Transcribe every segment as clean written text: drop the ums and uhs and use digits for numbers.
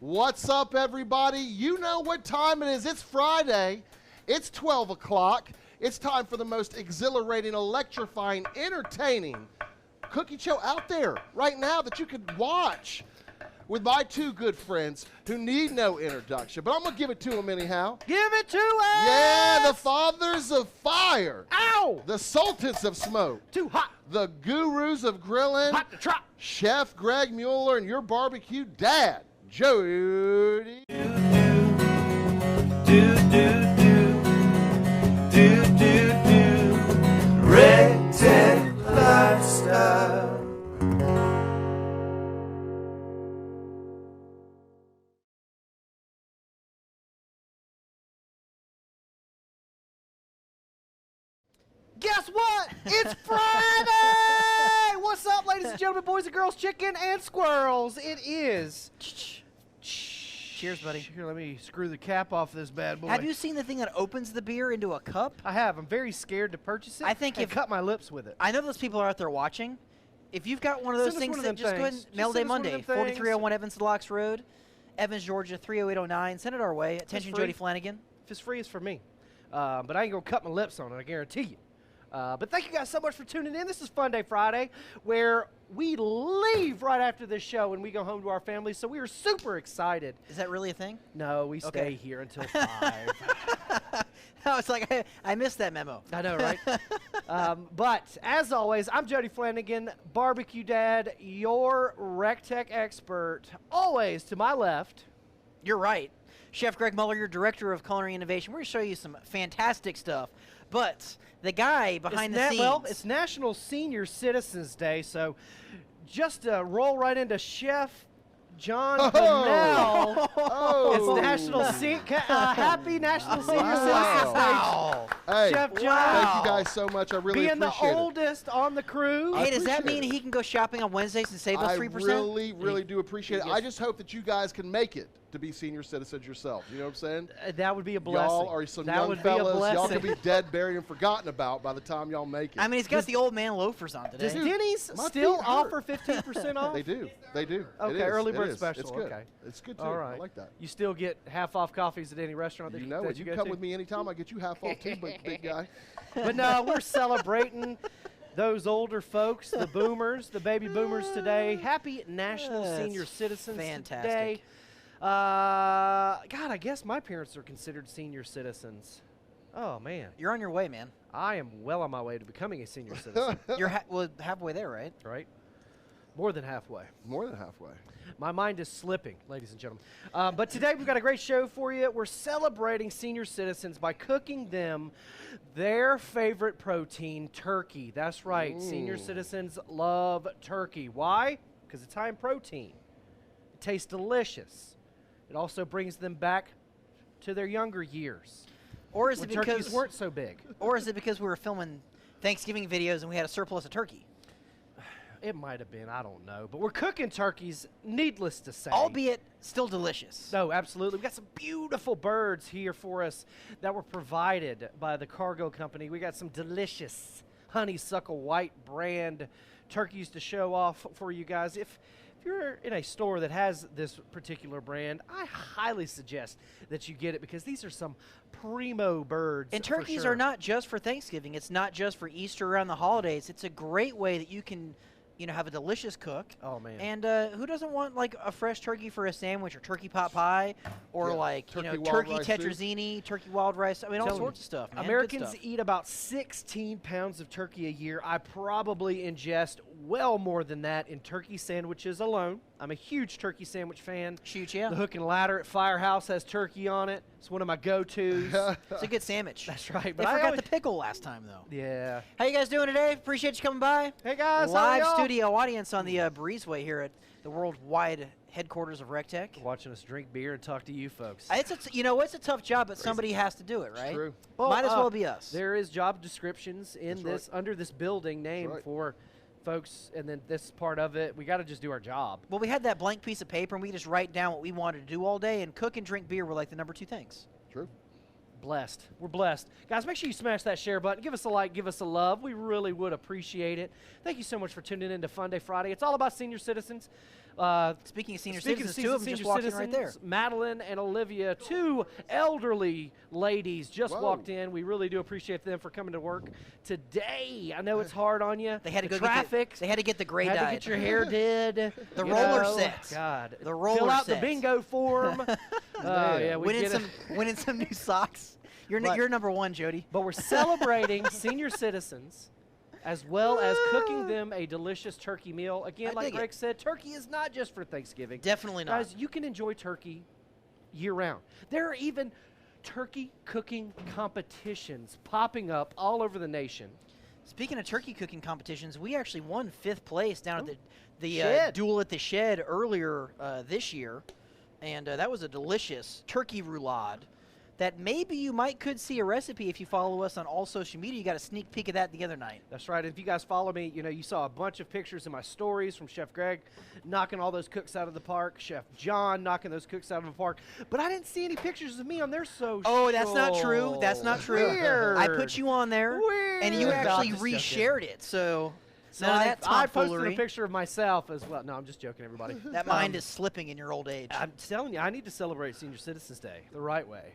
What's up, everybody? You know what time it is. It's Friday. It's 12 o'clock. It's time for the most exhilarating, electrifying, entertaining cookie show out there right now that you could watch with my two good friends who need no introduction. But I'm going to give it to them anyhow. Give it to us! Yeah, the fathers of fire. Ow! The sultans of smoke. Too hot. The gurus of grilling. Hot to trot. Chef Greg Mueller and your barbecue dad, Jody. Recteq lifestyle. Guess what? It's Friday! What's up, ladies and gentlemen, boys and girls, chicken and squirrels? It is. Cheers, buddy. Here, let me screw the cap off this bad boy. Have you seen the thing that opens the beer into a cup? I have. I'm very scared to purchase it. I think and if cut my lips with it. I know those people are out there watching. If you've got one of those Send us things, one of then them just go ahead things. and mail Just day send us one of Monday, them things. 4301 Evans Locks Road, Evans, Georgia 30809. Send it our way. Attention, free. Jody Flanagan. If it's free, it's for me. But I ain't going to cut my lips on it, I guarantee you. But thank you guys so much for tuning in. This is Funday Friday, where we leave right after this show and we go home to our families. So we are super excited. Is that really a thing? No, we stay here until 5. No, it's like I missed that memo. I know, right? But as always, I'm Jody Flanagan, barbecue dad, your Recteq expert. Always to my left. You're right. Chef Greg Mueller, your director of culinary innovation. We're going to show you some fantastic stuff. But the guy behind the scenes. Well, it's National Senior Citizens Day, so just roll right into Chef John Bonnell. It's National Happy National Senior Citizens Day. Hey, Chef John. thank you guys so much. I really Being appreciate the it. oldest on the crew. Hey, does that appreciate mean it. he can go shopping on Wednesdays and save us 3%? I really do appreciate it. I just hope that you guys can make it to be senior citizens yourself. You know what I'm saying? That would be a blessing. Y'all are some that young would fellas. Be a Y'all blessing. could be dead, buried, and forgotten about by the time y'all make it. I mean, he's got the old man loafers on today. Does Denny's my still feet offer hurt. 15% off? They do. They do. Okay, It is. early It bird is. special. It's good. Okay. It's good, too. All right. I like that. You still get half off coffees at any restaurant that You know that it. you You go come to? with me anytime. I get you half off, too, big guy. But no, we're celebrating those older folks, the boomers, the baby boomers today. Happy National Senior Citizens fantastic. Day. God, I guess my parents are considered senior citizens. Oh, man. You're on your way, man. I am well on my way to becoming a senior citizen, You're halfway there, right? right? More than halfway. More than halfway. My mind is slipping, ladies and gentlemen. But today we've got a great show for you. We're celebrating senior citizens by cooking them their favorite protein, turkey. That's right. Senior citizens love turkey. Why? Because it's high in protein. It tastes delicious. It also brings them back to their younger years. Or is When it turkeys because weren't so big. Or is it because we were filming Thanksgiving videos and we had a surplus of turkey? It might have been. I don't know. But we're cooking turkeys, needless to say. Albeit still delicious. No, absolutely. We've got some beautiful birds here for us that were provided by the cargo company. We got some delicious honeysuckle white brand turkeys to show off for you guys. If you're in a store that has this particular brand, I highly suggest that you get it because these are some primo birds. And for turkeys sure. are not just for Thanksgiving. It's not just for Easter around the holidays. It's a great way that you can, have a delicious cook. Oh, man. And who doesn't want like a fresh turkey for a sandwich or turkey pot pie or Yeah, turkey wild rice soup. tetrazzini, turkey wild rice. I mean, all Telling sorts you, of stuff. Man. Good Americans stuff. eat about 16 pounds of turkey a year. I probably ingest well more than that in turkey sandwiches alone. I'm a huge turkey sandwich fan. Shoot, yeah. The Hook and Ladder at Firehouse has turkey on it. It's one of my go-tos. It's a good sandwich. That's right. They But I forgot always, the pickle last time, though. yeah. How you guys doing today? Appreciate you coming by. Hey guys, how Live are y'all? studio audience on the breezeway here at the worldwide headquarters of Recteq. Watching us drink beer and talk to you folks. It's it's a tough job, but somebody has to do it, right? True. Might as well be us. There is job descriptions in That's right. under this building name right. for folks, and then this part of it, we got to just do our job. Well, we had that blank piece of paper, and we just write down what we wanted to do all day, and cook and drink beer were like the number 2 things. True. Blessed. We're blessed. Guys, make sure you smash that share button. Give us a like. Give us a love. We really would appreciate it. Thank you so much for tuning in to Funday Friday. It's all about senior citizens. Speaking of senior Speaking citizens, two of them just walked in right there. Madeline and Olivia, two elderly ladies, just Whoa. walked in. We really do appreciate them for coming to work today. I know it's hard on you. They had to the go traffic. They had to get the gray had dyed. to get your hair did. The you roller know. sets. God. The roller Fill out sets. the bingo form. Yeah, we winning get some it. winning some new socks. You're But- you're number one, Jody. But we're celebrating senior citizens as well as cooking them a delicious turkey meal. Again, I like dig it. Greg said, turkey is not just for Thanksgiving. Definitely not. Guys, you can enjoy turkey year-round. There are even turkey cooking competitions popping up all over the nation. Speaking of turkey cooking competitions, we actually won 5th place down at the Shed. duel at the shed earlier this year, and that was a delicious turkey roulade that maybe you could see a recipe if you follow us on all social media. You got a sneak peek of that the other night. That's right. If you guys follow me, you know, you saw a bunch of pictures in my stories from Chef Greg knocking all those cooks out of the park, Chef John knocking those cooks out of the park. But I didn't see any pictures of me on their social. Oh, that's not true. That's not true. Weird. I put you on there, and you Weird. actually No, I'm just joking. reshared it. So none of I that posted tomfoolery. a picture of myself as well. No, I'm just joking, everybody. That mind is slipping in your old age. I'm telling you, I need to celebrate Senior Citizens Day the right way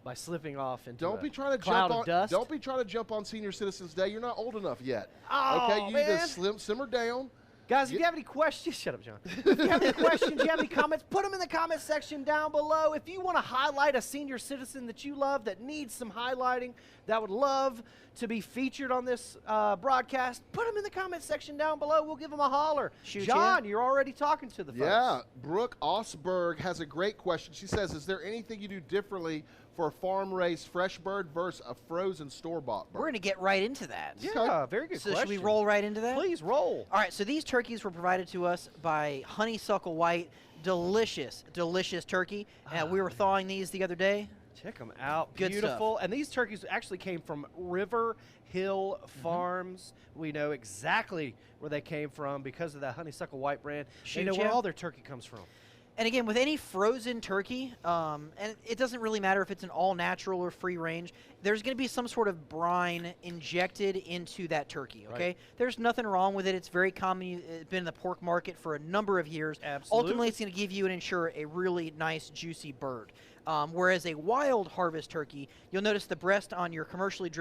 by slipping off into Don't a be trying to cloud jump of on. dust. Don't be trying to jump on Senior Citizens Day. You're not old enough yet. Oh, Okay, you need man. to simmer down. Guys, if you have any questions, shut up, John. If you have any questions, you have any comments, put them in the comment section down below. If you want to highlight a senior citizen that you love that needs some highlighting, that would love to be featured on this broadcast, put them in the comment section down below. We'll give them a holler. Shoot John, you're already talking to the folks. Yeah, Brooke Osberg has a great question. She says, is there anything you do differently for a farm-raised fresh bird versus a frozen store-bought bird? We're going to get right into that. Yeah, very good So question. should we roll right into that? Please roll. All right, so these turkeys were provided to us by Honeysuckle White. Delicious, delicious turkey. We were thawing these the other day. Check them out. Good Beautiful. And these turkeys actually came from River Hill Farms. We know exactly where they came from because of that Honeysuckle White brand. They know Shoot where ya. all their turkey comes from. And again, with any frozen turkey, and it doesn't really matter if it's an all-natural or free-range, there's going to be some sort of brine injected into that turkey, okay? Right. There's nothing wrong with it. It's very common. It's been in the pork market for a number of years. Absolutely. Ultimately, it's going to give you and ensure a really nice, juicy bird. Whereas a wild harvest turkey, you'll notice the breast on your commercially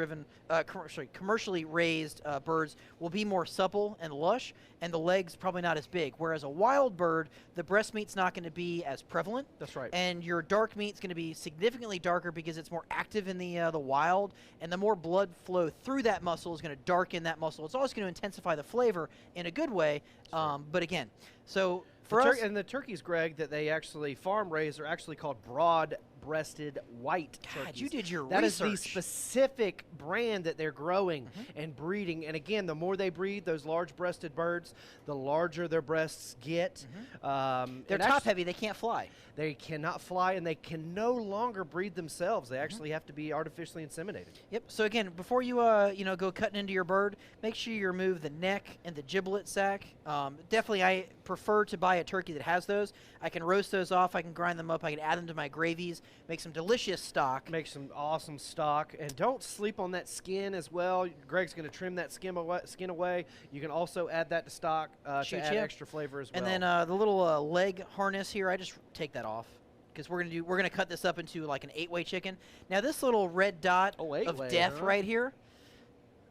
raised birds will be more supple and lush, and the legs probably not as big. Whereas a wild bird, the breast meat's not going to be as prevalent. That's right. And your dark meat's going to be significantly darker because it's more active in the wild, and the more blood flow through that muscle is going to darken that muscle. It's always going to intensify the flavor in a good way. But again, so for us, And the turkeys, Greg, that they actually farm raise are actually called broad-breasted white turkeys. you did your That is the research. specific brand that they're growing and breeding. And again, the more they breed those large-breasted birds, the larger their breasts get. they're and top-heavy. They can't fly. They cannot fly, and they can no longer breed themselves. They actually have to be artificially inseminated. Yep. So again, before you go cutting into your bird, make sure you remove the neck and the giblet sac. Definitely, I prefer to buy a turkey that has those. I can roast those off. I can grind them up. I can add them to my gravies. Make some delicious stock. Make some awesome stock, and don't sleep on that skin as well. Greg's going to trim that skin away. You can also add that to stock to Shoot add ya. extra flavor as well. And then the little leg harness here, I just take that off because we're gonna cut this up into like an 8-way chicken. Now this little red dot of 8-way, death huh? right here.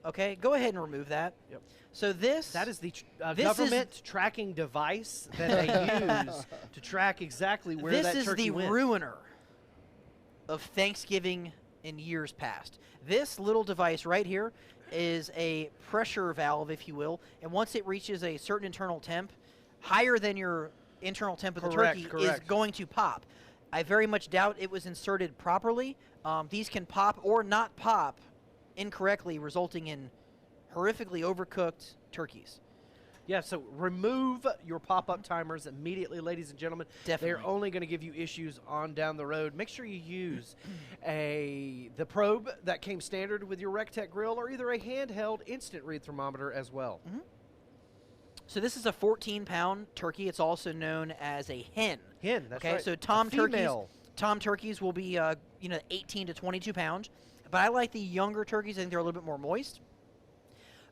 Okay, go ahead and remove that. Yep. So this that is the this government tracking device that they use to track exactly where this that is turkey the went. ruiner of Thanksgiving in years past. This little device right here is a pressure valve, if you will, and once it reaches a certain internal temp, higher than your internal temp of the Correct, turkey, is correct. going to pop. I very much doubt it was inserted properly. These can pop or not pop incorrectly, resulting in horrifically overcooked turkeys. Yeah, so remove your pop-up timers immediately, ladies and gentlemen. Definitely. They're only going to give you issues on down the road. Make sure you use the probe that came standard with your Recteq grill, or either a handheld instant read thermometer as well. So this is a 14-pound turkey. It's also known as a hen. Hen, that's Okay, right. so A tom female. turkeys will be 18 to 22 pounds. But I like the younger turkeys. I think they're a little bit more moist.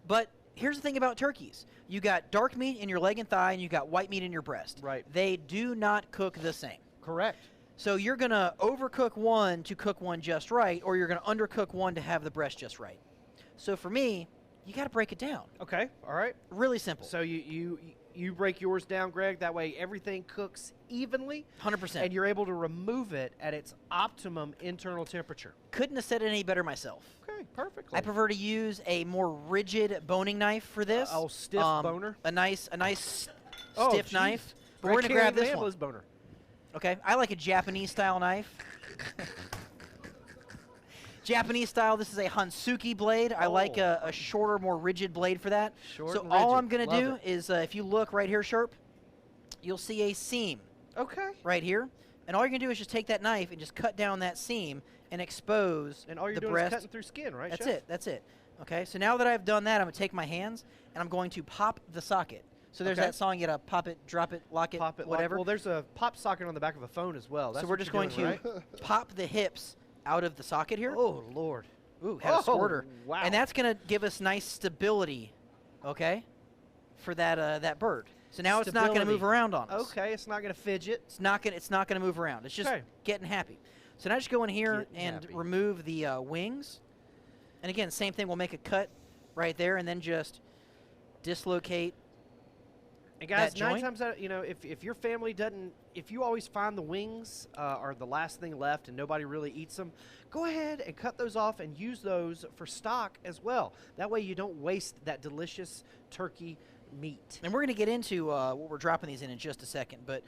But here's the thing about turkeys. You got dark meat in your leg and thigh, and you got white meat in your breast. Right. They do not cook the same. Correct. So you're going to overcook one to cook one just right, or you're going to undercook one to have the breast just right. So for me, you got to break it down. Okay. All right. Really simple. So you break yours down, Greg. That way everything cooks evenly. 100%. And you're able to remove it at its optimum internal temperature. Couldn't have said it any better myself. Okay, perfectly. I prefer to use a more rigid boning knife for this. Stiff boner. A nice stiff geez. knife. But Greg we're gonna grab can't this handle one. his boner. Okay, I like a Japanese style knife. Japanese style. This is a Hansuki blade. I like a shorter, more rigid blade for that. Short so and all rigid. I'm gonna Love do it. is, if you look right here, Sharp, you'll see a seam Okay. right here, and all you're gonna do is just take that knife and just cut down that seam and expose And all you're the doing breast. is cutting through skin, right, That's Chef? it. That's it. Okay. So now that I've done that, I'm gonna take my hands and I'm going to pop the socket. So there's Okay. that song. You gotta pop it, drop it, lock it, Pop it, whatever. Well, there's a pop socket on the back of a phone as well. That's So we're what just you're going doing, to right? pop the hips out of the socket here. Oh, Lord. Ooh, had a squirter. Wow. And that's going to give us nice stability, okay, for that bird. So now it's not going to Stability. move around on us. Okay, it's not going to fidget. It's not going to move around. It's just Okay. getting happy. So now just go in here Getting and happy. remove the wings. And again, same thing. We'll make a cut right there and then just dislocate. And guys, that 9 joint? times out, if your family doesn't, if you always find the wings are the last thing left and nobody really eats them, go ahead and cut those off and use those for stock as well. That way you don't waste that delicious turkey meat. And we're going to get into what we're dropping these in just a second. But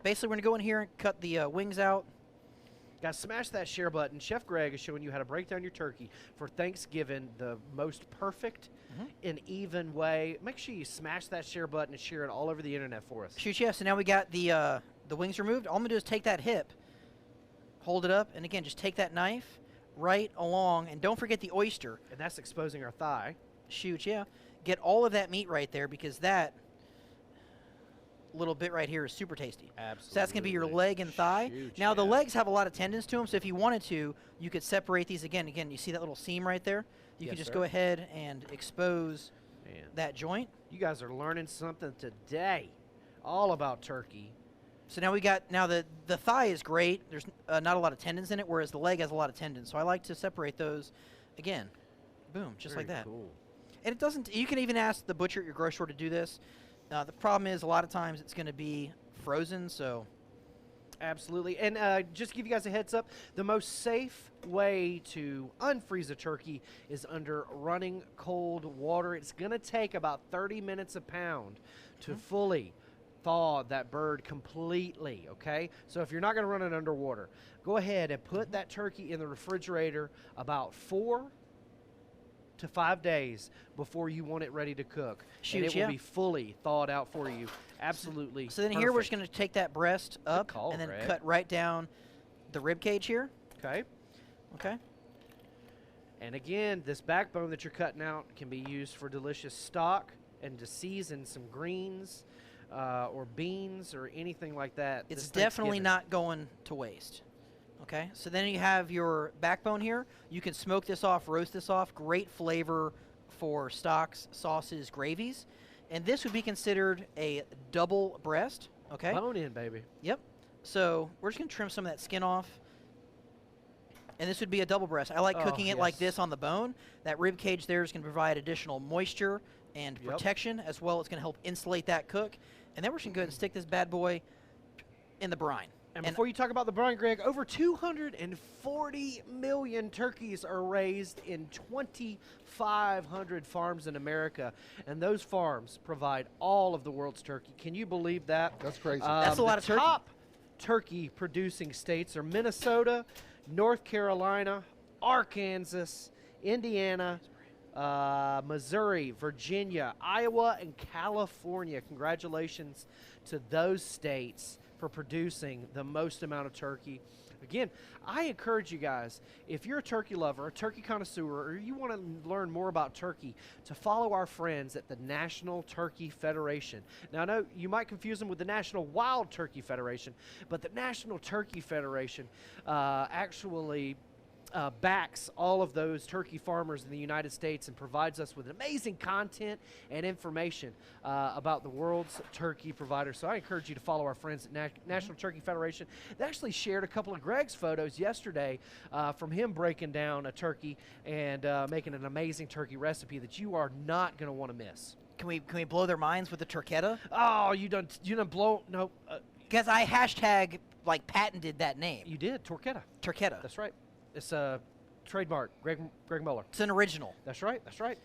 basically, we're going to go in here and cut the wings out. Guys, smash that share button. Chef Greg is showing you how to break down your turkey for Thanksgiving the most perfect and even way. Make sure you smash that share button and share it all over the internet for us. Shoot, yeah. So now we got the wings removed. All I'm going to do is take that hip, hold it up, and again, just take that knife right along. And don't forget the oyster. And that's exposing our thigh. Shoot, yeah. Get all of that meat right there because that little bit right here is super tasty. Absolutely. So that's going to be your leg and thigh. Shoot, Now, the yeah. legs have a lot of tendons to them, so if you wanted to, you could separate these again. Again, you see that little seam right there? You can Yes, just sir. go ahead and expose Man, that joint. you guys are learning something today all about turkey. So now we got, the thigh is great. There's not a lot of tendons in it, whereas the leg has a lot of tendons. So I like to separate those again. Boom, just like Very that. cool. And it doesn't, you can even ask the butcher at your grocery store to do this. The problem is a lot of times it's going to be frozen, so. Absolutely. And just to give you guys a heads up, the most safe way to unfreeze a turkey is under running cold water. It's going to take about 30 minutes a pound to fully thaw that bird completely, okay? So if you're not going to run it underwater, go ahead and put that turkey in the refrigerator about 4 to 5 days before you want it ready to cook. Shoot, and it yeah. will be fully thawed out for you. Absolutely. So then here we're just perfect. going to take that breast up call, and then Greg. cut right down the rib cage here. Okay. Okay. And again, this backbone that you're cutting out can be used for delicious stock and to season some greens or beans or anything like that. It's this definitely Thanksgiving. not going to waste. Okay, so then you have your backbone here. You can smoke this off, roast this off. Great flavor for stocks, sauces, gravies. And this would be considered a double breast. Okay. Bone in, baby. Yep. So we're just going to trim some of that skin off. And this would be a double breast. I like Oh, cooking it like yes. this on the bone. That rib cage there is going to provide additional moisture and Yep. protection as well. It's going to help insulate that cook. And then we're just going to go ahead and stick this bad boy in the brine. And before you talk about the brine, Greg, over 240 million turkeys are raised in 2,500 farms in America. And those farms provide all of the world's turkey. Can you believe that? That's crazy. That's a lot of the turkey. top turkey producing states are Minnesota, North Carolina, Arkansas, Indiana, Missouri, Virginia, Iowa, and California. Congratulations to those states for producing the most amount of turkey. Again, I encourage you guys, if you're a turkey lover, a turkey connoisseur, or you want to learn more about turkey, to follow our friends at the National Turkey Federation. Now, I know you might confuse them with the National Wild Turkey Federation, but the National Turkey Federation actually backs all of those turkey farmers in the United States and provides us with amazing content and information about the world's turkey provider. So I encourage you to follow our friends at National Turkey Federation. They actually shared a couple of Greg's photos yesterday from him breaking down a turkey and making an amazing turkey recipe that you are not going to want to miss. Can we blow their minds with the turketta? Oh, you done blow? No. Because I hashtag like patented that name. You did, Torquetta. Turketta. That's right. It's a trademark, Greg Muller. It's an original. That's right. That's right.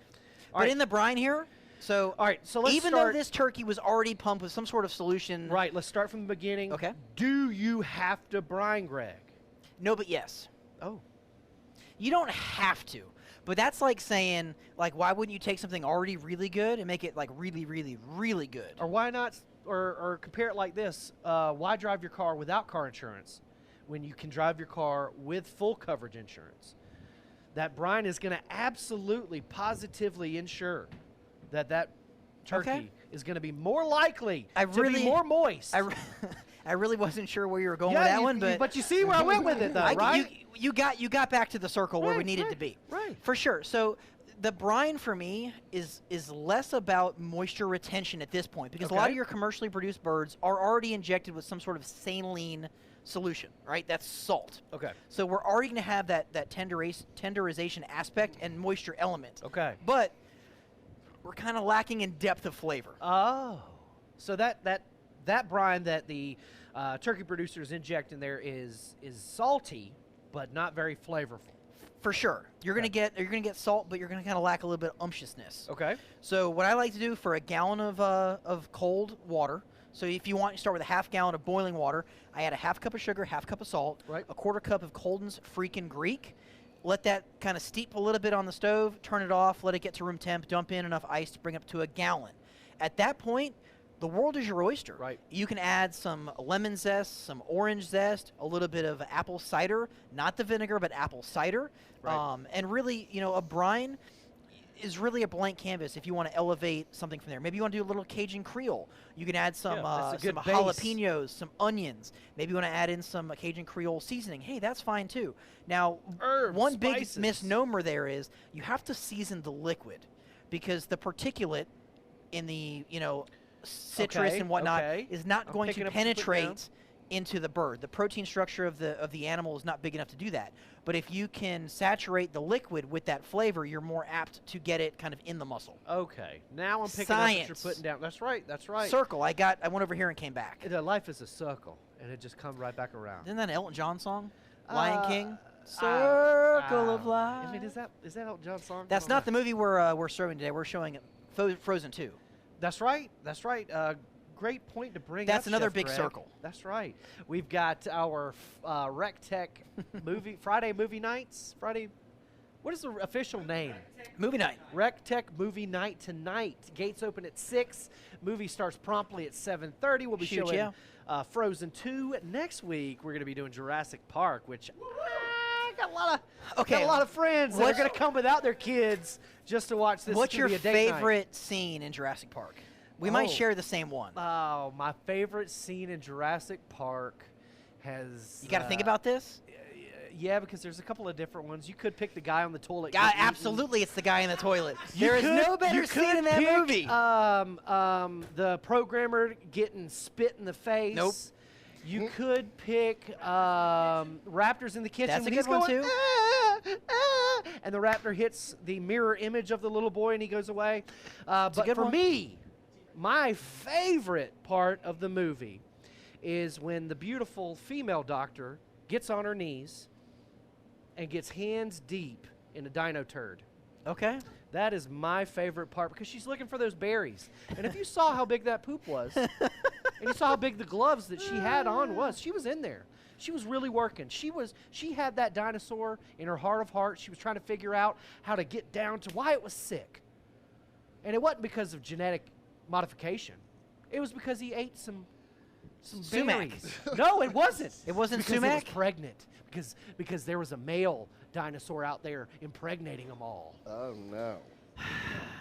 But in the brine here, so all right. So let's even start, though this turkey was already pumped with some sort of solution. Right. Let's start from the beginning. Okay. Do you have to brine, Greg? No, but yes. Oh. You don't have to. But that's like saying, like, why wouldn't you take something already really good and make it like really, really, really good? Or why not? Or compare it like this: why drive your car without car insurance when you can drive your car with full coverage insurance? That brine is going to absolutely, positively ensure that turkey is going to be more likely to be more moist. I really wasn't sure where you were going with that one, but you see where I went with it, though, right? You got back to the circle where we needed to be, right? For sure. So the brine for me is less about moisture retention at this point, because a lot of your commercially produced birds are already injected with some sort of saline solution, right? That's salt. Okay. So we're already going to have that tenderization aspect and moisture element. Okay. But we're kind of lacking in depth of flavor. Oh. So that brine that the turkey producers inject in there is salty, but not very flavorful. For sure. You're gonna get salt, but you're gonna kind of lack a little bit of umptiousness. Okay. So what I like to do for a gallon of cold water. So if you want, you start with a half gallon of boiling water. I add a half cup of sugar, half cup of salt, a quarter cup of Colden's freaking Greek. Let that kind of steep a little bit on the stove. Turn it off. Let it get to room temp. Dump in enough ice to bring up to a gallon. At that point, the world is your oyster. Right. You can add some lemon zest, some orange zest, a little bit of apple cider, not the vinegar, but apple cider. Right. And really, a brine is really a blank canvas if you want to elevate something from there. Maybe you want to do a little Cajun Creole. You can add some jalapenos, some onions. Maybe you want to add in some Cajun Creole seasoning. Hey, that's fine too. Now, one big misnomer there is you have to season the liquid, because the particulate in the, citrus and whatnot is not going to penetrate into the bird. The protein structure of the animal is not big enough to do that. But if you can saturate the liquid with that flavor, you're more apt to get it kind of in the muscle. Okay. Now I'm picking up what you're putting down. That's right. That's right. Circle. I went over here and came back. Life is a circle, and it just comes right back around. Isn't that an Elton John song? Lion King? Circle of Life. I mean, is that Elton John's song? That's not the movie we're showing today. We're showing Frozen 2. That's right. That's right. Great point to bring up. That's another Chef big Greg. circle. That's right. We've got our Recteq Friday movie nights. Friday. What is the official name? Movie night. Recteq movie night tonight. Gates open at 6. Movie starts promptly at 7:30. We'll be showing Frozen 2 next week. We're going to be doing Jurassic Park, which got a lot of friends that are going to come without their kids just to watch this. What's your favorite night. Scene in Jurassic Park? We might share the same one. Oh, my favorite scene in Jurassic Park has... You got to think about this? Yeah, because there's a couple of different ones. You could pick the guy on the toilet. Absolutely, it's the guy in the toilet. There is no better scene in that movie. The programmer getting spit in the face. Nope. You could pick raptors in the kitchen. That's a when good he's one, going, too. And the raptor hits the mirror image of the little boy and he goes away. But for me, my favorite part of the movie is when the beautiful female doctor gets on her knees and gets hands deep in a dino turd. Okay. That is my favorite part because she's looking for those berries. And if you saw how big that poop was, and you saw how big the gloves that she had on was, she was in there. She was really working. She had that dinosaur in her heart of hearts. She was trying to figure out how to get down to why it was sick. And it wasn't because of genetic modification. It was because he ate some sumac. berries. No, it wasn't. It wasn't because sumac? It was pregnant. Because there was a male dinosaur out there impregnating them all. Oh, no.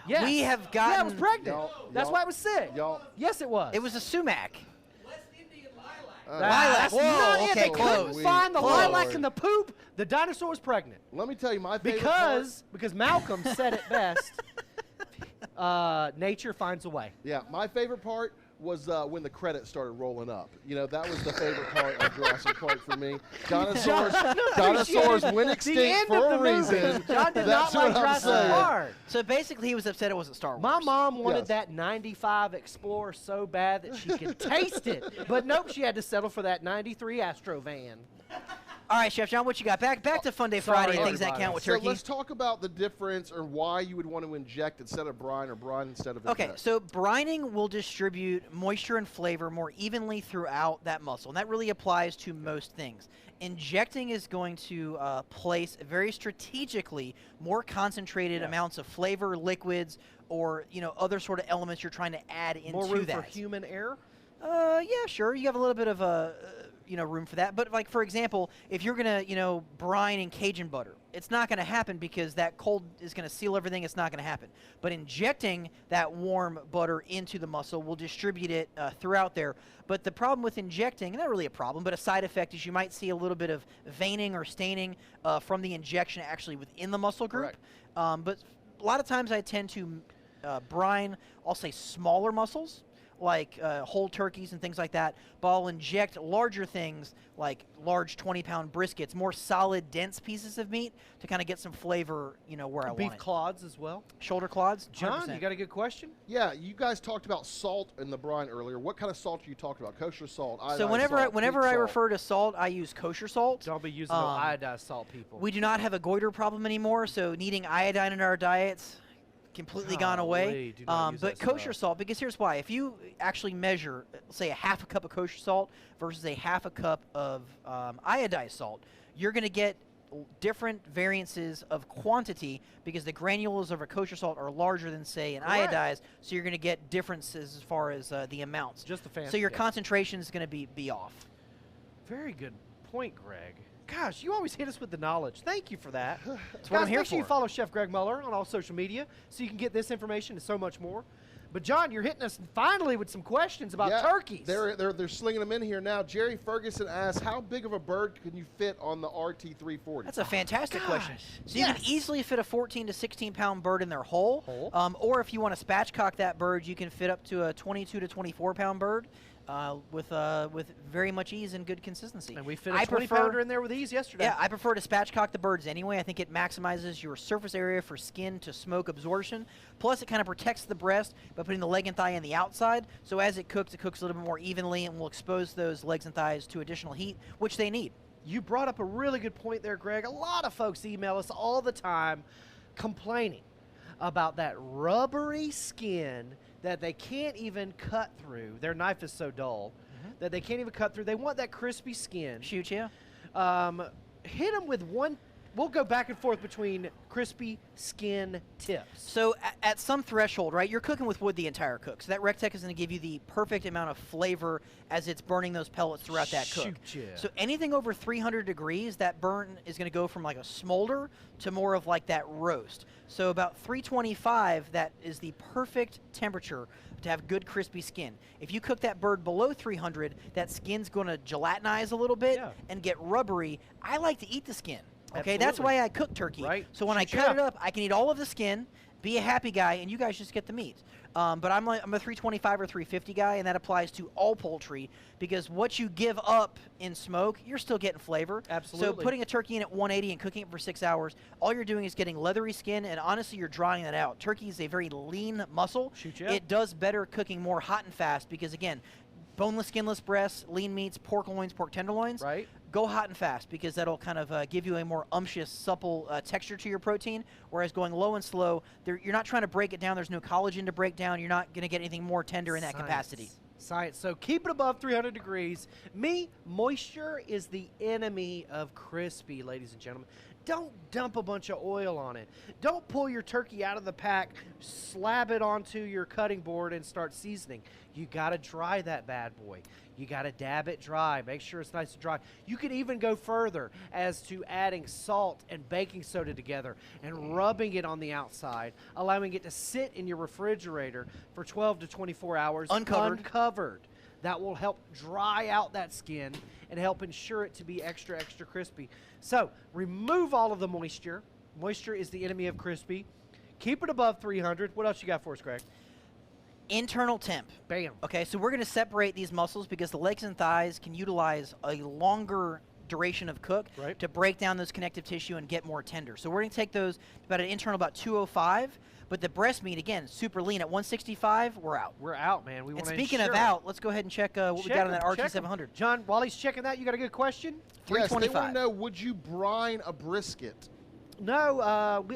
Yes. We have gotten... Yeah, it was pregnant. That's why it was sick. Yes, it was. It was a sumac. West Indian lilac. Lilac. Whoa, not it. okay, They close. couldn't find the Close. lilac in the poop. The dinosaur was pregnant. Let me tell you my favorite part. Because Malcolm said it best. Nature finds a way. Yeah, my favorite part was when the credits started rolling up. You know, that was the favorite part of Jurassic Park for me. Dinosaurs went extinct for a reason. John did That's not like what I'm Jurassic saying. Park. So basically, he was upset it wasn't Star Wars. My mom wanted Yes. that 95 Explorer so bad that she could taste it. But nope, she had to settle for that 93 Astro van. All right, Chef John, what you got? Back to Funday Friday and things that everybody. count with So turkey. let's talk about the difference or why you would want to inject instead of brine or brine instead of Okay, inject. so brining will distribute moisture and flavor more evenly throughout that muscle, and that really applies to most things. Injecting is going to place very strategically more concentrated amounts of flavor, liquids, or other sort of elements you're trying to add into More room that. for human error? Yeah, sure. You have a little bit of room for that. But like for example, if you're gonna brine in Cajun butter, it's not gonna happen because that cold is gonna seal everything. It's not gonna happen. But injecting that warm butter into the muscle will distribute it throughout there. But the problem with injecting, not really a problem, but a side effect is you might see a little bit of veining or staining from the injection actually within the muscle group. But a lot of times I tend to brine, I'll say smaller muscles, like whole turkeys and things like that, but I'll inject larger things like large 20-pound briskets, more solid, dense pieces of meat to kind of get some flavor, where I want Beef it. clods as well. Shoulder clods, John, 100%. you got a good question? Yeah, you guys talked about salt in the brine earlier. What kind of salt are you talking about? Kosher salt, So iodized whenever salt, whenever pink I salt? refer to salt, I use kosher salt. Don't be using no iodized salt, people. We do not have a goiter problem anymore, so needing iodine in our diets completely gone away. do not use But that kosher stuff. salt, because here's why. If you actually measure, say, a half a cup of kosher salt versus a half a cup of iodized salt, you're going to get different variances of quantity because the granules of a kosher salt are larger than, say, an Correct. iodized, so you're going to get differences as far as the amounts. Just a fancy. So your concentration is going to be off. Very good point, Greg. Gosh, you always hit us with the knowledge. Thank you for that. That's what I'm Guys, here make sure you for. follow Chef Greg Muller on all social media so you can get this information and so much more. But John, you're hitting us finally with some questions about Yeah, turkeys. They're slinging them in here now. Jerry Ferguson asks, how big of a bird can you fit on the RT340? That's a fantastic question. Gosh, So you can easily fit a 14 to 16 pound bird in their hole. Or if you want to spatchcock that bird, you can fit up to a 22 to 24 pound bird with very much ease and good consistency. And we fit a 20-pounder in there with ease yesterday. Yeah, I prefer to spatchcock the birds anyway. I think it maximizes your surface area for skin to smoke absorption. Plus, it kind of protects the breast by putting the leg and thigh on the outside. So as it cooks a little bit more evenly and will expose those legs and thighs to additional heat, which they need. You brought up a really good point there, Greg. A lot of folks email us all the time complaining about that rubbery skin that they can't even cut through. Their knife is so dull that they can't even cut through. They want that crispy skin. Shoot, yeah. Hit them with one. We'll go back and forth between crispy skin tips. So at some threshold, right, you're cooking with wood the entire cook. So that Recteq is going to give you the perfect amount of flavor as it's burning those pellets throughout that cook. Shoot, yeah. So anything over 300 degrees, that burn is going to go from like a smolder to more of like that roast. So about 325, that is the perfect temperature to have good crispy skin. If you cook that bird below 300, that skin's going to gelatinize a little bit and get rubbery. I like to eat the skin. Okay, that's Absolutely. why I cook turkey. Right. So when I Shoot, cut it yeah. up, I can eat all of the skin, be a happy guy, and you guys just get the meat. But I'm a 325 or 350 guy, and that applies to all poultry because what you give up in smoke, you're still getting flavor. Absolutely. So putting a turkey in at 180 and cooking it for 6 hours, all you're doing is getting leathery skin, and honestly, you're drying that out. Turkey is a very lean muscle. Shoot, yeah. It does better cooking more hot and fast because, again, boneless, skinless breasts, lean meats, pork loins, pork tenderloins. Right. Go hot and fast because that'll kind of give you a more umptious, supple texture to your protein, whereas going low and slow, you're not trying to break it down. There's no collagen to break down. You're not going to get anything more tender in that capacity. Science. So keep it above 300 degrees. Moisture is the enemy of crispy, ladies and gentlemen. Don't dump a bunch of oil on it. Don't pull your turkey out of the pack, slab it onto your cutting board, and start seasoning. You got to dry that bad boy. You got to dab it dry. Make sure it's nice and dry. You can even go further as to adding salt and baking soda together and rubbing it on the outside, allowing it to sit in your refrigerator for 12 to 24 hours Uncovered. uncovered. that will help dry out that skin and help ensure it to be extra, extra crispy. So remove all of the moisture. Moisture is the enemy of crispy. Keep it above 300. What else you got for us, Greg? Internal temp. Bam. Okay, so we're going to separate these muscles because the legs and thighs can utilize a longer duration of cook Right. to break down those connective tissue and get more tender. So we're going to take those about an internal about 205, but the breast meat, again, super lean at 165, we're out. We're out, man. We And want to speaking of out, let's go ahead and check what we got on that RT700. John, while he's checking that, you got a good question? Yes, they want 325. to know, would you brine a brisket? No,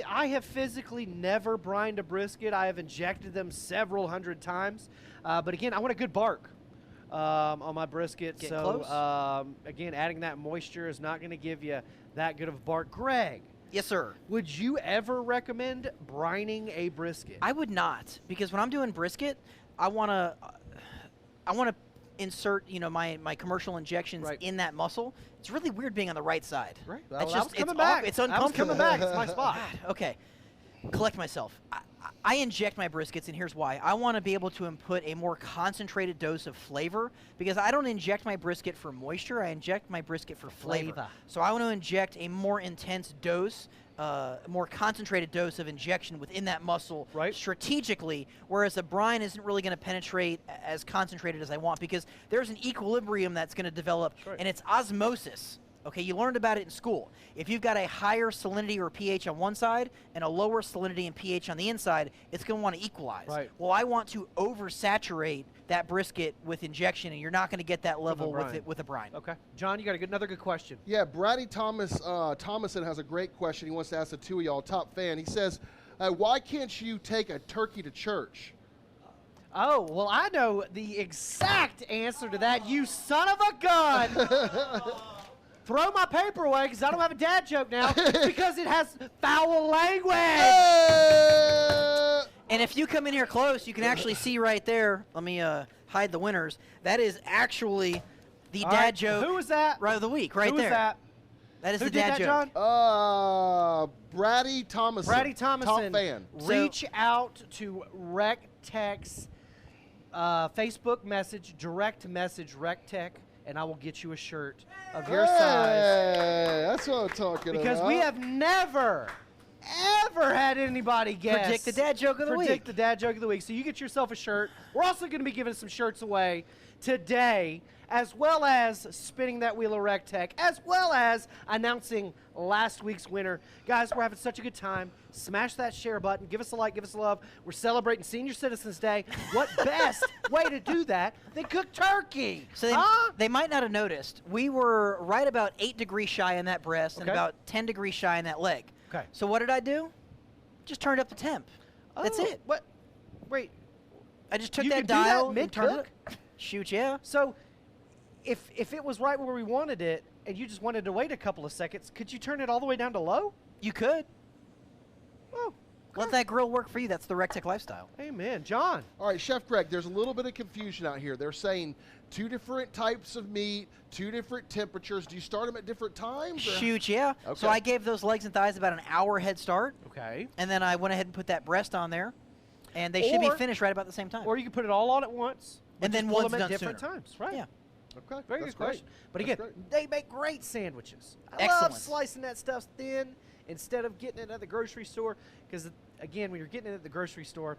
I have physically never brined a brisket. I have injected them several hundred times. But again, I want a good bark on my brisket. Getting so, close. again, adding that moisture is not going to give you that good of a bark. Greg, Yes, sir. would you ever recommend brining a brisket? I would not, because when I'm doing brisket, I want to insert, my commercial injections Right. in that muscle. It's really weird being on the right side. Right. That's Well, just I was coming it's back. It's I was uncomfortable. coming back. It's my spot. God, okay. Collect myself. I inject my briskets, and here's why. I want to be able to input a more concentrated dose of flavor because I don't inject my brisket for moisture. I inject my brisket for flavor. Flavor. So I want to inject a more intense dose, a more concentrated dose of injection within that muscle Right. strategically, whereas a brine isn't really going to penetrate as concentrated as I want because there's an equilibrium that's going to develop, Right. and it's osmosis. Okay, you learned about it in school. If you've got a higher salinity or pH on one side and a lower salinity and pH on the inside, it's going to want to equalize. Right. Well, I want to oversaturate that brisket with injection, and you're not going to get that level with brine. it with a brine. Okay. John, you got another good question. Yeah, Brady Thomason has a great question. He wants to ask the two of y'all, top fan. He says, why can't you take a turkey to church? Oh, well, I know the exact answer to that, you son of a gun! Throw my paper away because I don't have a dad joke now because it has foul language. And if you come in here close, you can actually see right there. Let me hide the winners. That is actually the All dad right, joke Who was that? right of the week, right Who there. was that? That is Who the did dad that, joke. Brady John? Thomason. Brady Thomason. Top fan. Reach out to Recteq's Facebook message, direct message Recteq, and I will get you a shirt of your size. That's what I'm talking Because about. we have never, ever had anybody guess. Predict the dad joke of the week. Predict the dad joke of the week. So you get yourself a shirt. We're also going to be giving some shirts away today, as well as spinning that wheel of Recteq, as well as announcing last week's winner. Guys, we're having such a good time. Smash that share button. Give us a like. Give us a love. We're celebrating Senior Citizens Day. What best way to do that than cook turkey? So they might not have noticed. We were right about 8 degrees shy in that breast and Okay. about 10 degrees shy in that leg. Okay. So what did I do? Just turned up the temp. That's Oh, it. What? Wait. I just took You that can do that dial and turned mid-cook? it. Shoot, yeah. So, if it was right where we wanted it, and you just wanted to wait a couple of seconds, could you turn it all the way down to low? You could. Oh, Let that grill work for you. That's the Recteq lifestyle. amen. John. All right, Chef Greg, there's a little bit of confusion out here. They're saying 2 different types of meat, 2 different temperatures. Do you start them at different times? or- Shoot, yeah. Okay. So I gave those legs and thighs about an hour head start, Okay. and then I went ahead and put that breast on there, and they should be Or- finished right about the same time. Or you could put it all on at once, but And then just pull one's them at done different sooner. times. Right. Yeah. Okay, Very that's good question. great. But That's again, great. they make great sandwiches. I Excellent. love slicing that stuff thin instead of getting it at the grocery store. Because, again, when you're getting it at the grocery store,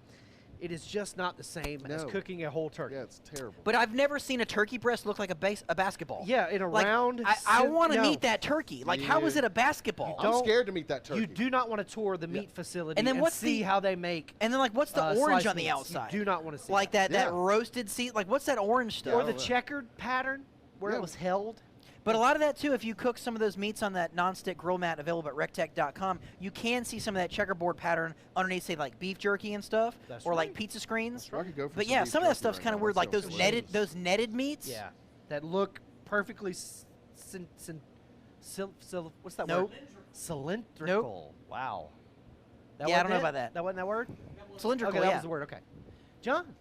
it is just not the same as No. cooking a whole turkey. Yeah, it's terrible. But I've never seen a turkey breast look like a basketball. Yeah, in a Like, round. I want to no. meet that turkey. Like, how is Yeah. it a basketball? I'm don't- scared to meet that turkey. You do not want to tour the meat facility And then what's see the- how they make And then, like, what's the orange sliced on the meats. outside? You do not want to see Like that. that Yeah. roasted seed. Like, what's that orange stuff? Or the checkered pattern where Yeah. it was held. But a lot of that, too, if you cook some of those meats on that nonstick grill mat available at recteq.com, you can see some of that checkerboard pattern underneath, say, like beef jerky and stuff, That's or like right. pizza screens. I could go for But some yeah, beef some of that jerky stuff's right kind of now. weird, That like sounds delicious. those netted meats. Yeah. That look perfectly what's that Nope. word? Cylindrical. Wow. That Yeah, I wasn't don't know it? about that. That wasn't that word? Cylindrical, Okay, that yeah. was the word. Okay. John.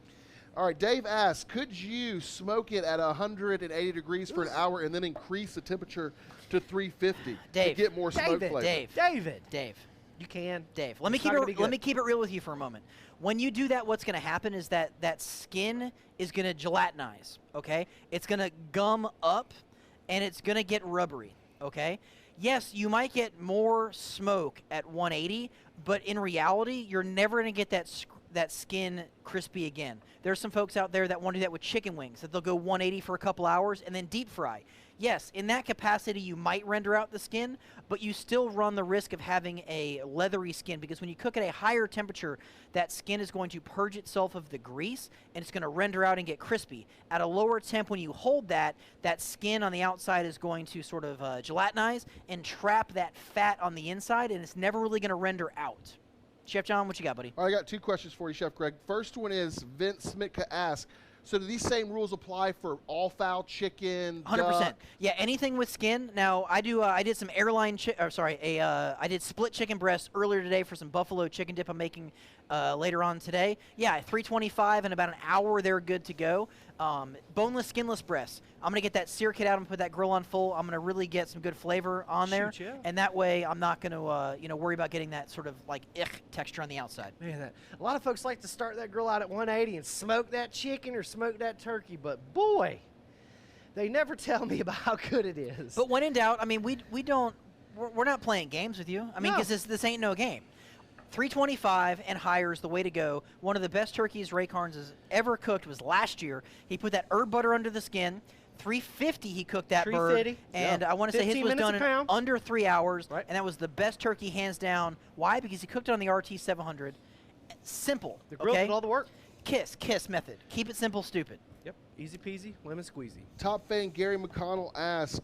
All right, Dave asks, could you smoke it at 180 degrees for an hour and then increase the temperature to 350 Dave. to get more smoke David. flavor? Dave. David. Dave, You can. Dave, let me It's keep not gonna it be let me good. keep it real with you for a moment. When you do that, what's going to happen is that skin is going to gelatinize, okay? It's going to gum up, and it's going to get rubbery, okay? Yes, you might get more smoke at 180, but in reality, you're never going to get that skin crispy again. There's some folks out there that want to do that with chicken wings, that they'll go 180 for a couple hours and then deep fry. Yes, in that capacity, you might render out the skin, but you still run the risk of having a leathery skin, because when you cook at a higher temperature, that skin is going to purge itself of the grease, and it's going to render out and get crispy. At a lower temp, when you hold that skin on the outside is going to sort of gelatinize and trap that fat on the inside, and it's never really going to render out. Chef John, what you got, buddy? All right, I got 2 questions for you, Chef Greg. First one is Vince Smitka asks, so do these same rules apply for all fowl, chicken, 100%. duck? Yeah, anything with skin. Now, I did some I did split chicken breast earlier today for some buffalo chicken dip I'm making later on today. Yeah, 325 in about an hour, they're good to go. Boneless, skinless breasts. I'm going to get that sear kit out and put that grill on full. I'm going to really get some good flavor on there. Shoot, yeah. And that way, I'm not going to worry about getting that sort of like texture on the outside. Man, a lot of folks like to start that grill out at 180 and smoke that chicken or smoke that turkey, but boy, they never tell me about how good it is. But when in doubt, I mean, we're not playing games with you. I mean, No. because this ain't no game. 325 and higher is the way to go. One of the best turkeys Ray Carnes has ever cooked was last year. He put that herb butter under the skin. 350 he cooked that bird, 350, and yeah. I want to say his 15 was minutes done a in pound. under 3 hours, Right. and that was the best turkey hands down. Why? Because he cooked it on the RT 700. Simple. The grill okay? did all the work. Kiss method. Keep it simple, stupid. Yep, easy peasy, lemon squeezy. Top fan Gary McConnell asks,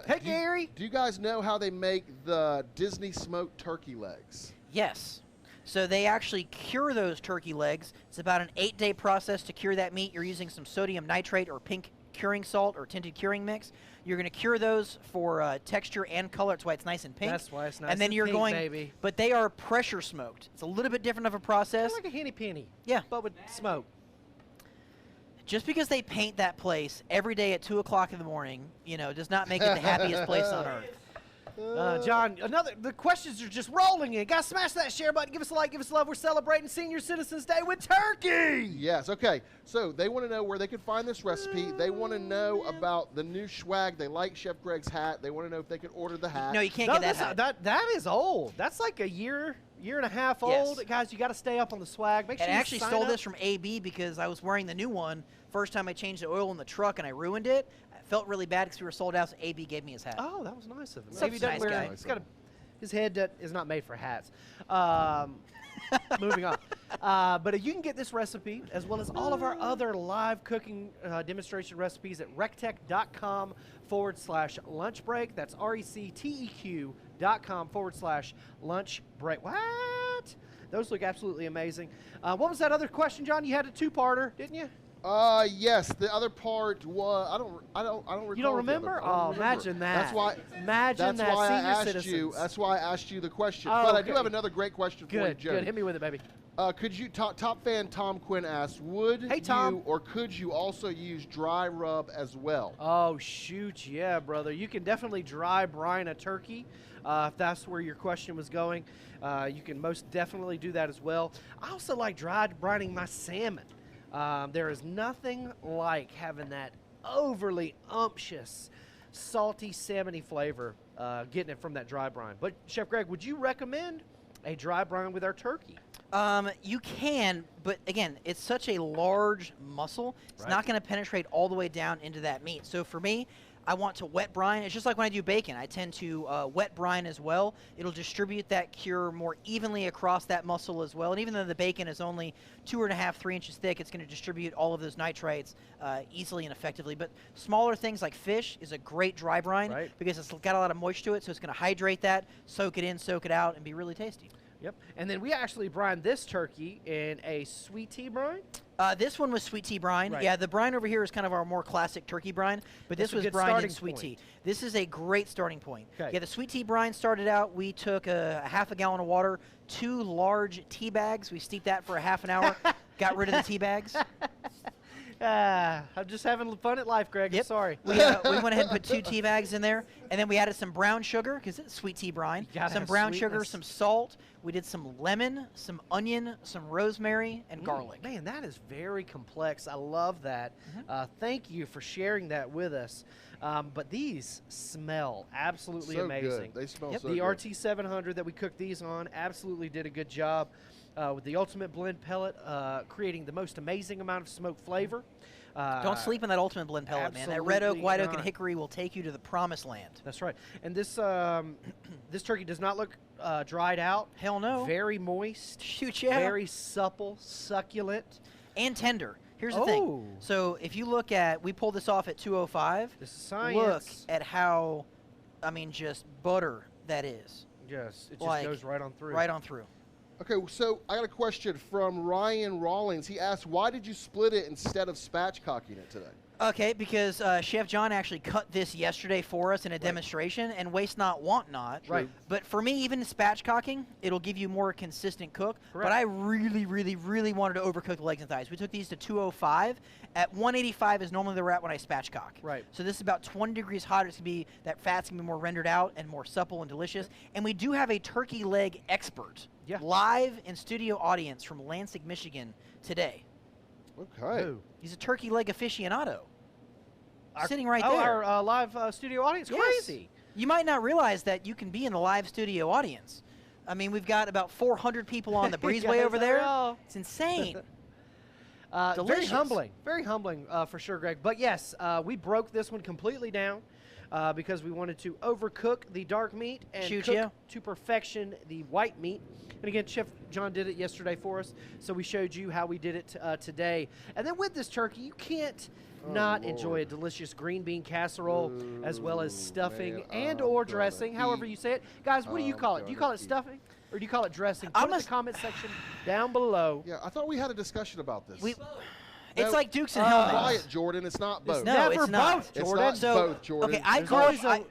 Hey, Gary. do you guys know how they make the Disney smoked turkey legs? Yes. So they actually cure those turkey legs. It's about an 8-day process to cure that meat. You're using some sodium nitrate or pink curing salt or tinted curing mix. You're going to cure those for texture and color. That's why it's nice and pink. That's why it's nice and then and you're pink, going, baby. but they are pressure smoked. It's a little bit different of a process. Kind of like a henny penny. Yeah. But with smoke. Just because they paint that place every day at 2 o'clock in the morning, does not make it the happiest place on earth. John, the questions are just rolling in. Guys, smash that share button. Give us a like, give us love. We're celebrating Senior Citizens Day with turkey. Yes, okay. So they want to know where they can find this recipe. They want to know about the new swag. They like Chef Greg's hat. They want to know if they can order the hat. No, you can't No, get that. hat. that is old. That's like a year and a half Yes. old. Guys, you got to stay up on the swag. Make sure And I you actually sign stole up. this from AB because I was wearing the new one. First time I changed the oil in the truck and I ruined it. I felt really bad because we were sold out, so AB gave me his hat. Oh, that was nice of him. Such Maybe a doesn't nice wear guy. it. He's got his head is not made for hats. Moving on. But you can get this recipe as well as all of our other live cooking demonstration recipes at recteq.com/lunch break. That's recteq.com/lunch break. What? Those look absolutely amazing. What was that other question, John? You had a 2-parter, didn't you? Yes. The other part was I don't recall. You don't what the other remember? part- I don't Oh, remember. imagine that. That's why. Imagine That's that. why I Senior asked citizens. you. That's why I asked you the question. Oh, but I do okay. have another great question for you, Good, Jody. good. Hit me with it, baby. Could you top fan Tom Quinn asked, would Hey, Tom. you or could you also use dry rub as well? Oh, shoot, yeah, brother. You can definitely dry brine a turkey if that's where your question was going. You can most definitely do that as well. I also like dry brining my salmon. There is nothing like having that overly umptious, salty, salmony flavor, getting it from that dry brine. But, Chef Greg, would you recommend a dry brine with our turkey? You can, but again, it's such a large muscle. It's Right. not going to penetrate all the way down into that meat. So for me, I want to wet brine. It's just like when I do bacon. I tend to wet brine as well. It'll distribute that cure more evenly across that muscle as well. And even though the bacon is only 2.5, 3 inches thick, it's going to distribute all of those nitrates easily and effectively. But smaller things like fish is a great dry brine Right. because it's got a lot of moisture to it, so it's going to hydrate that, soak it in, soak it out, and be really tasty. Yep. And then we actually brine this turkey in a sweet tea brine. This one was sweet tea brine. Right. Yeah, the brine over here is kind of our more classic turkey brine, but That's this a was good brine in starting sweet point. tea. This is a great starting point. Okay. Yeah, the sweet tea brine started out, we took a half a gallon of water, 2 large tea bags. We steeped that for a half an hour, got rid of the tea bags. I'm just having fun at life, Greg. I'm Yep. sorry. We went ahead and put 2 tea bags in there, and then we added some brown sugar because it's sweet tea brine. You gotta Some have brown sugar, sweetness. some salt. We did some lemon, some onion, some rosemary, and garlic. Man, that is very complex. I love that. Thank you for sharing that with us. But these smell absolutely So amazing. good. They smell Yep. so The good. RT700 that we cooked these on absolutely did a good job with the Ultimate Blend pellet, creating the most amazing amount of smoke flavor. Don't sleep on that ultimate blend pellet, man. That red oak, absolutely white oak, and not. hickory will take you to the promised land. That's right. And this this turkey does not look dried out. Hell no. Very moist. Shoot, yeah. Very supple, succulent. And tender. Here's the Oh. thing. So if you look at, we pulled this off at 205. This is science. Look at how, I mean, just butter that is. Yes, it just Like, goes right on through. Right on through. Okay, so I got a question from Ryan Rawlings. He asked, why did you split it instead of spatchcocking it today? Okay, because Chef John actually cut this yesterday for us in a demonstration, and waste not, want not. Right. But for me, even spatchcocking, it'll give you more consistent cook. Correct. But I really, really, really wanted to overcook the legs and thighs. We took these to 205. At 185 is normally the rat when I spatchcock. Right. So this is about 20 degrees hotter. It's gonna be, that fat's gonna be more rendered out and more supple and delicious. And we do have a turkey leg expert live in studio audience from Lansing, Michigan today. Okay. Who? He's a turkey leg aficionado. Sitting right Oh, there. our live studio audience. Yes. Crazy. You might not realize that you can be in the live studio audience. I mean, we've got about 400 people on the breezeway Yes, over I there. know. It's insane. Very Delicious. very humbling for sure, Greg. But yes, we broke this one completely down because we wanted to overcook the dark meat and Shoot cook ya. to perfection the white meat. And again, Chef John did it yesterday for us, so we showed you how we did it today. And then with this turkey, you can't not enjoy a delicious green bean casserole as well as stuffing man, and I'm or gonna dressing, however eat. you say it. Guys, what do you I'm call it? Do you call gonna it eat. stuffing or do you call it dressing? I Put it in the must- comment section down below. Yeah, I thought we had a discussion about this. It's No, like Dukes and Hellmans. Quiet, Jordan. It's not both. No, Never it's not. both, It's Jordan. not So, both, Jordan. okay, I There's grew, up, always a-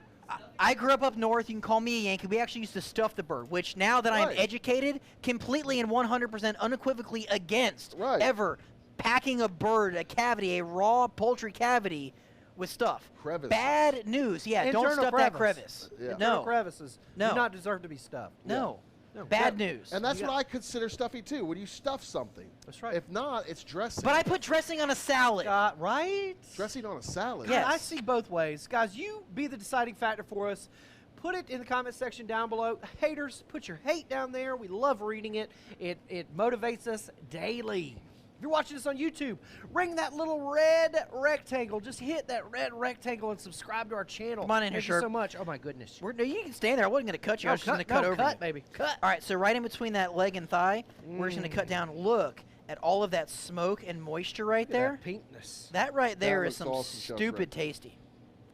I grew up north. You can call me a Yankee. We actually used to stuff the bird, which now that I'm Right. educated, completely and 100% unequivocally against Right. ever packing a bird, a cavity, a raw poultry cavity with stuff. Crevice. Bad news. Yeah, don't Internal stuff that crevice. crevice. Yeah. Internal No. crevices No. do not deserve to be stuffed. No. No. Bad Yeah. news. And that's You what I consider stuffy too. When you stuff something. That's right. If not, it's dressing. But I put dressing on a salad. Right? dressing on a salad. Yes. I see both ways. Guys, you be the deciding factor for us. Put it in the comment section down below. Haters, put your hate down there. We love reading it. It motivates us daily. If you're watching this on YouTube, ring that little red rectangle. Just hit that red rectangle and subscribe to our channel. Come on in here, Thank you Sherp. so much. Oh, my goodness. No, you can stay there. I wasn't going to cut you. I No, was just going to cut over you. baby. Cut. All right, so right in between that leg and thigh, we're just going to cut down. Look at all of that smoke and moisture right Look at there. that pinkness. That right there is looks some awesome, Chef stupid Rick. tasty.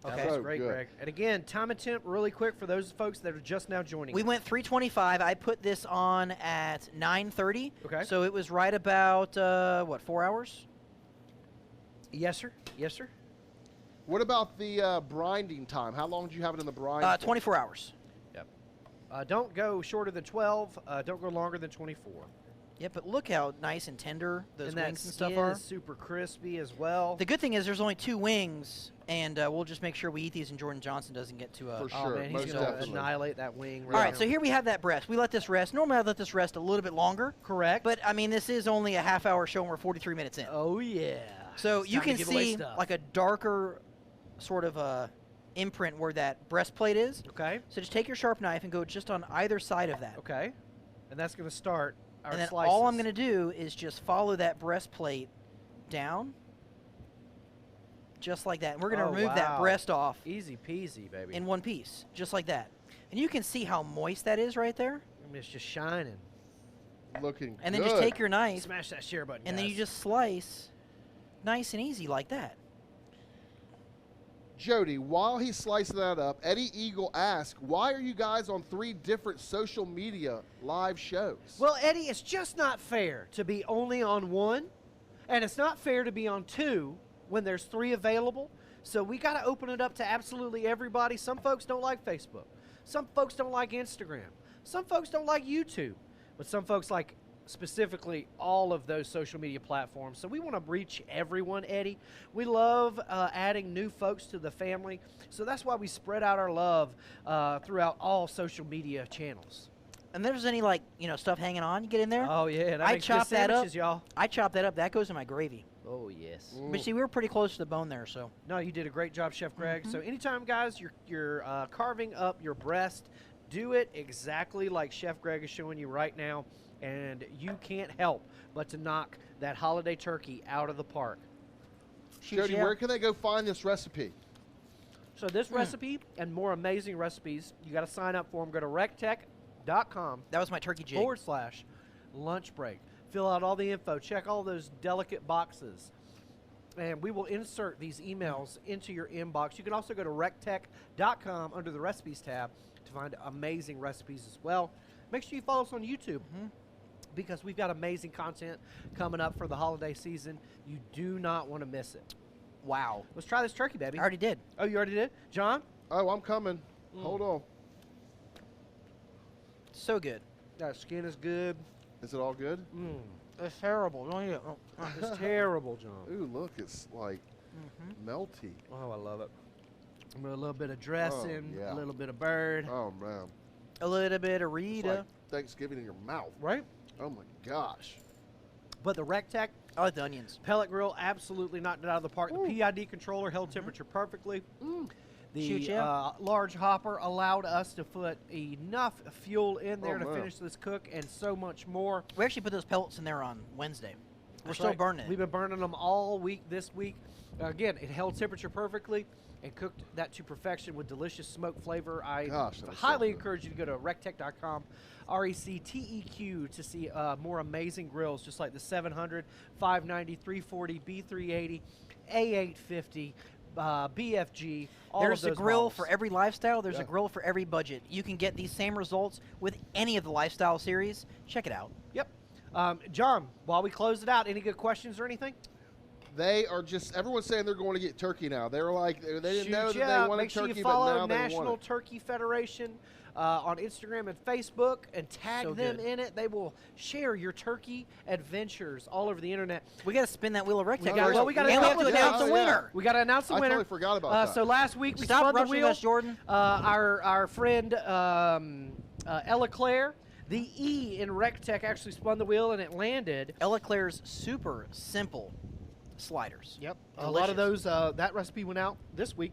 Okay, So that's great, good. Greg. And again, time and temp really quick for those folks that are just now joining. We us. went 325. I put this on at 9:30. Okay. So it was right about, 4 hours? Yes, sir. Yes, sir. What about the brining time? How long did you have it in the brine? for? 24 hours. Yep. Don't go shorter than 12. Don't go longer than 24. Yeah, but look how nice and tender those and that wings and stuff skin are. is super crispy as well. The good thing is there's only 2 wings, and we'll just make sure we eat these and Jordan Johnson doesn't get to For Oh sure, man, he's most gonna definitely. annihilate that wing. All right, so here we have that breast. We let this rest. Normally I'd let this rest a little bit longer. correct. But, I mean, this is only a half-hour show, and we're 43 minutes in. oh yeah. So It's you time to can give away see stuff. like a darker sort of imprint where that breastplate is. Okay. So just take your sharp knife and go just on either side of that. Okay. And that's gonna start our And then slices. all I'm going to do is just follow that breastplate down, just like that. And we're going to Oh, remove that wow. breast off Easy peasy, baby. in one piece, just like that. And you can see how moist that is right there. I mean, it's just shining. Looking And then good. just take your knife, Smash that share button. and then you guys. just slice nice and easy like that. Jody, while he's slicing that up, Eddie Eagle asked, why are you guys on 3 different social media live shows? Well, Eddie, it's just not fair to be only on one, and it's not fair to be on 2 when there's 3 available. So we got to open it up to absolutely everybody. Some folks don't like Facebook. Some folks don't like Instagram. Some folks don't like YouTube. But some folks like specifically all of those social media platforms. So we want to reach everyone, Eddie. We love adding new folks to the family. So that's why we spread out our love throughout all social media channels. And there's any like stuff hanging on, you get in there. Oh yeah, that I makes chop good that up. sandwiches, y'all. I chop that up. That goes in my gravy. Oh yes. But see, we were pretty close to the bone there, so. No, you did a great job, Chef Greg. So anytime, guys, you're carving up your breast, do it exactly like Chef Greg is showing you right now, and you can't help but to knock that holiday turkey out of the park. Jody, where can they go find this recipe? So this recipe and more amazing recipes, you got to sign up for them. Go to recteq.com. That was my turkey jig. /lunch break. Fill out all the info. Check all those delicate boxes. And we will insert these emails into your inbox. You can also go to recteq.com under the recipes tab to find amazing recipes as well. Make sure you follow us on YouTube because we've got amazing content coming up for the holiday season. You do not want to miss it. Wow. Let's try this turkey, baby. I already did. Oh, you already did? John? Oh, I'm coming. Hold on. So good. That skin is good. Is it all good? It's terrible. Don't eat it. It's terrible, John. Ooh, look, it's like melty. Oh, I love it. A little bit of dressing, yeah. a little bit of bird. Oh, man. A little bit of It's Rita. like Thanksgiving in your mouth. Right? Oh, my gosh. But the Recteq I like the onions. pellet grill absolutely knocked it out of the park. The PID controller held temperature perfectly. The Shoot, yeah. large hopper allowed us to put enough fuel in there Oh, to man. finish this cook and so much more. We actually put those pellets in there on Wednesday. We're That's still right. burning it. We've been burning them all week this week. Again, it held temperature perfectly and cooked that to perfection with delicious smoke flavor. I Gosh, that was so highly good. encourage you to go to recteq.com, RECTEQ, to see more amazing grills just like the 700, 590, 340, B380, A850, BFG. All There's of a those grill models. for every lifestyle. There's Yeah. a grill for every budget. You can get these same results with any of the lifestyle series. Check it out. Yep. John, while we close it out, any good questions or anything? They are just, everyone's saying they're going to get turkey now. They're like, they didn't Shoot know ya. that they wanted Make sure turkey, you but follow now they National want it. Turkey Federation on Instagram and Facebook and tag So them good. in it. They will share your turkey adventures all over the internet. We got to spin that wheel of Recteq. got- well, we gotta and we have couple to it. announce Yeah, the yeah. winner. We got to announce the I winner. totally forgot about that. So last week we Stop spun the rushing wheel. us, Jordan. Our friend Ella Claire, the E in Recteq, actually spun the wheel and it landed. Ella Claire's super simple sliders. Yep. A lot of Delicious. those, that recipe went out this week.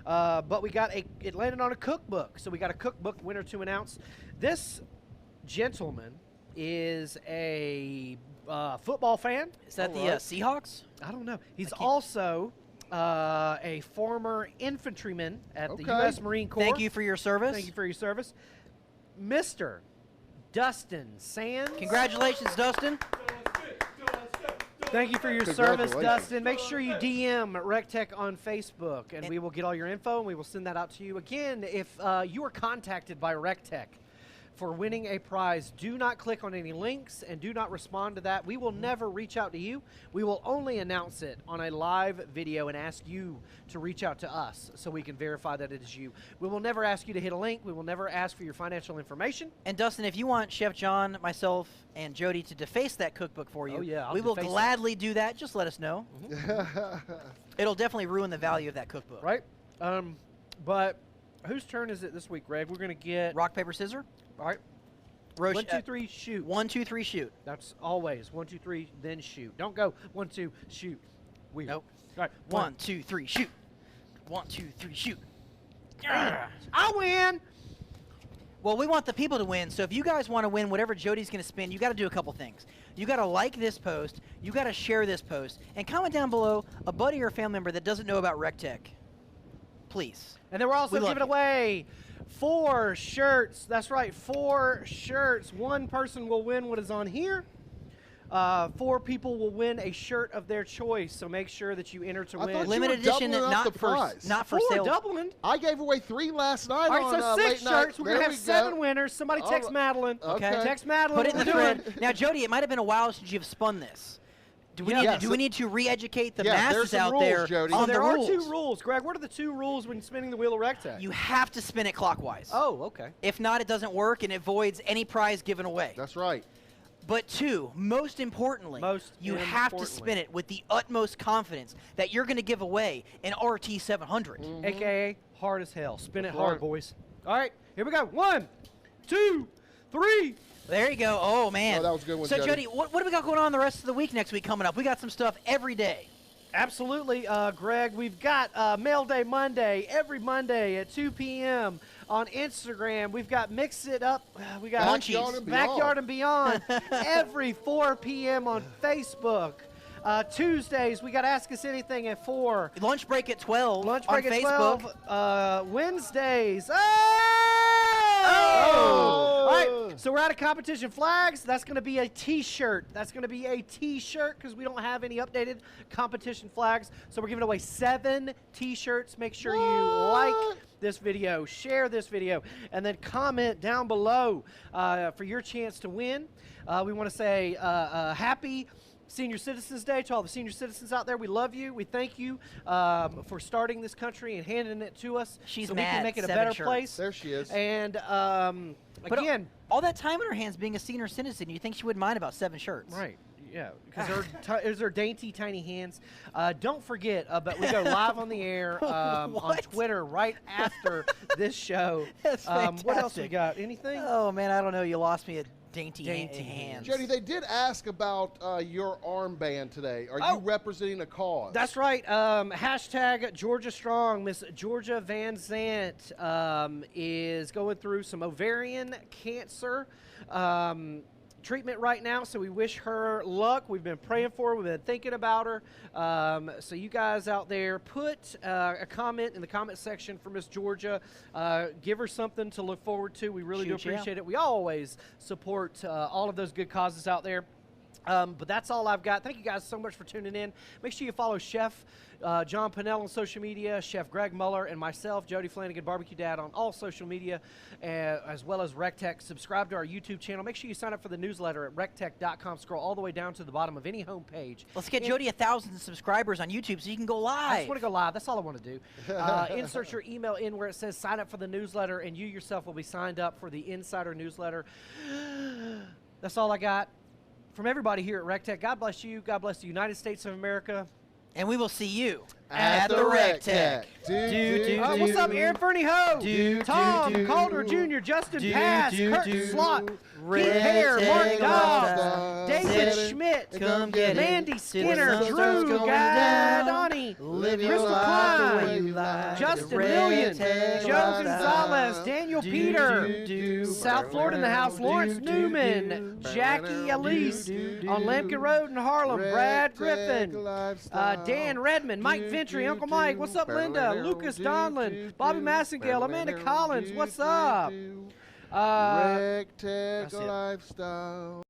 But we got it landed on a cookbook. So we got a cookbook winner to announce. This gentleman is a football fan. Is that the Alright. Seahawks? I don't know. He's can't- also a former infantryman at the Okay. U.S. Marine Corps. Thank you for your service. Thank you for your service. Mr. Dustin Sands. Congratulations, Dustin. Thank you for your service, Congratulations. Dustin. Make sure you DM Recteq on Facebook, and we will get all your info, and we will send that out to you. Again, if you are contacted by Recteq for winning a prize, do not click on any links and do not respond to that. We will never reach out to you. We will only announce it on a live video and ask you to reach out to us so we can verify that it is you. We will never ask you to hit a link. We will never ask for your financial information. And Dustin, if you want Chef John, myself, and Jody to deface that cookbook for you, Oh, yeah, I'll we will deface it. gladly do that. Just let us know. It'll definitely ruin the value of that cookbook. Right? But whose turn is it this week, Greg? We're going to get... Rock, paper, scissors. All right. Roche, 1, 2, 3, shoot. 1, 2, 3, shoot. That's always 1, 2, 3, then shoot. Don't go 1, 2, shoot. Weird. Nope. All right. 1, 2, 3, shoot. 1, 2, 3, shoot. I win. Well, we want the people to win, so if you guys want to win whatever Jody's going to spin, you got to do a couple things. You got to like this post, you got to share this post, and comment down below a buddy or family member that doesn't know about Recteq. Please. And then we're also We love giving you. away 4 shirts. That's right, 4 shirts. One person will win what is on here. 4 people will win a shirt of their choice. So make sure that you enter to I win. thought you Limited were edition, doubling up not the for prize. not for 4 sale. doubling. I gave away 3 last night All right, on so 6 late night. shirts. We're There going to we have 7 go. winners. Somebody All text right. Madeline. Okay. Text Madeline. Put it in the We'll do thread. Now, Jody, it might have been a while since you've spun this. Do we, Yeah. need, Yeah, to, do so- we need to re-educate the Yeah, there's masses some out rules, there Jody. So on the there are rules? 2 rules. Greg, what are the 2 rules when spinning the wheel of Recteq? You have to spin it clockwise. Oh, okay. If not, it doesn't work, and it voids any prize given away. That's right. But 2, most importantly, you have to spin it with the utmost confidence that you're going to give away an RT700. AKA hard as hell. Spin it hard, boys. All right, here we go. 1, 2, 3. There you go. Oh, man. Oh, that was a good one, So, Jody. Jody, what do we got going on the rest of the week next week coming up? We got some stuff every day. Absolutely, Greg. We've got Mail Day Monday, every Monday at 2 p.m. on Instagram. We've got Mix It Up. We got Munchies. Backyard and Beyond every 4 p.m. on Facebook. Tuesdays, we got Ask Us Anything at 4. Lunch break at 12 Lunch break on at Facebook. 12. Wednesdays. Oh! All right, so we're out of competition flags. That's going to be a T-shirt. That's going to be a T-shirt because we don't have any updated competition flags. So we're giving away 7 T-shirts. Make sure you like this video, share this video, and then comment down below for your chance to win. We want to say happy Senior Citizens Day to all the senior citizens out there. We love you. We thank you for starting this country and handing it to us She's so mad. we can make it a 7 better shirts. place. There she is. And But again, all that time in her hands being a senior citizen, you think she wouldn't mind about 7 shirts. right. Yeah, because her dainty, tiny hands. Don't forget, but we go live on the air on What? Twitter right after this show. That's What else we fantastic. got? Anything? Oh, man, I don't know. You lost me at dainty hands. Jody, they did ask about your armband today. Are you representing a cause? That's right. Hashtag Georgia Strong. Miss Georgia Van Zant is going through some ovarian cancer treatment right now, so we wish her luck. We've been praying for her. We've been thinking about her. So you guys out there, put a comment in the comment section for Miss Georgia. Give her something to look forward to. We really do appreciate it. We always support all of those good causes out there. But that's all I've got. Thank you guys so much for tuning in. Make sure you follow Chef John Pinnell on social media, Chef Greg Muller, and myself, Jody Flanagan, Barbecue Dad, on all social media, as well as Recteq. Subscribe to our YouTube channel. Make sure you sign up for the newsletter at recteq.com. Scroll all the way down to the bottom of any homepage. Let's get Jody 1,000 subscribers on YouTube so you can go live. I just want to go live. That's all I want to do. Insert your email in where it says sign up for the newsletter, and you yourself will be signed up for the Insider newsletter. That's all I got. From everybody here at Recteq, God bless you. God bless the United States of America. And we will see you at the Recteq. What's up, Aaron Fernie Ho? Tom Calder Jr., Justin Pass, Kurt Slot, Keith Hare, Mark Dobbs, David Schmidt, Mandy Skinner, Drew Gadani, Crystal Klein, Justin Million, Joe Gonzalez, Daniel Peter, South Florida in the house, Lawrence Newman, Jackie Elise, on Lamkin Road in Harlem, Brad Griffin, Dan Redmond, Mike Ventry, Uncle Mike, what's up, Linda, Lucas Donlin, Bobby Massengale, Amanda Collins, what's up? Recteq Lifestyle.